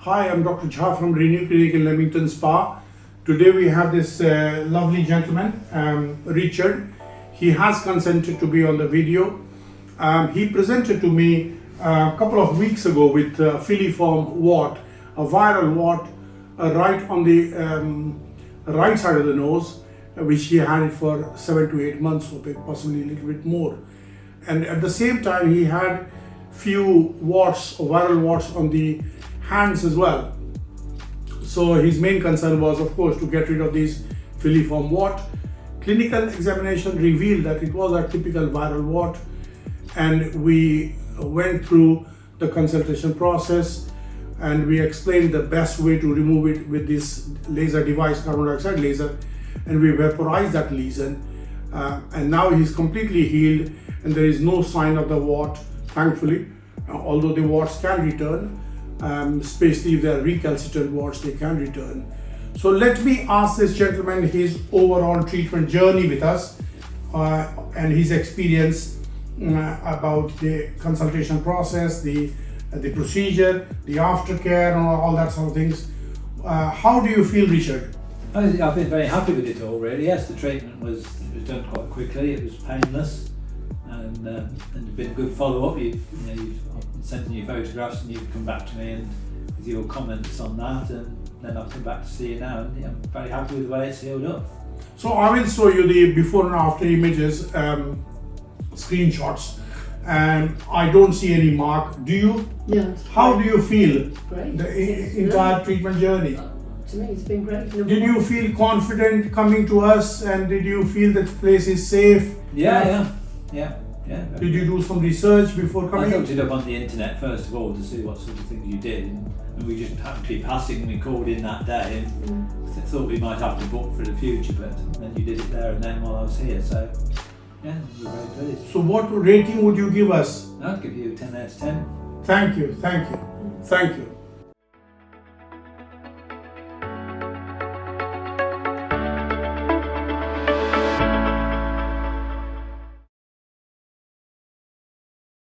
Hi, I'm Dr. Jha from Renew Clinic in Leamington Spa. Today we have this lovely gentleman, Richard. He has consented to be on the video. He presented to me a couple of weeks ago with filiform wart, a viral wart right on the right side of the nose, which he had it for 7 to 8 months, or possibly a little bit more. And at the same time, he had few warts, or viral warts on the hands as well. So his main concern was, of course, to get rid of these filiform wart. Clinical examination revealed that it was a typical viral wart, and we went through the consultation process and we explained the best way to remove it with this laser device, carbon dioxide laser, and we vaporized that lesion, and now he's completely healed and there is no sign of the wart, thankfully, although the warts can return, especially if they are recalcitrant warts, they can return. So let me ask this gentleman his overall treatment journey with us and his experience about the consultation process, the procedure, the aftercare, and all that sort of things. How do you feel, Richard? I've been very happy with it all, really. Yes, the treatment was done quite quickly. It was painless, and there's been a good follow-up. You've sent in your photographs, and you've come back to me and with your comments on that, and then I've come back to see you now, and I'm very happy with the way it's healed up. So I will show you the before and after images, screenshots, and I don't see any mark. Do you? Yeah. How do you feel? Great. The entire treatment journey? To me, it's been great. Did you feel confident coming to us, and did you feel that the place is safe? Yeah. Did you do some research before I coming? looked it up on the internet first of all to see what sort of things you did, and we just happened to be passing and we called in that day and thought we might have to book for the future, but then you did it there and then while I was here, so yeah, we were very pleased. So what rating would you give us? I'd give you a 10 out of 10. Thank you, thank you, thank you.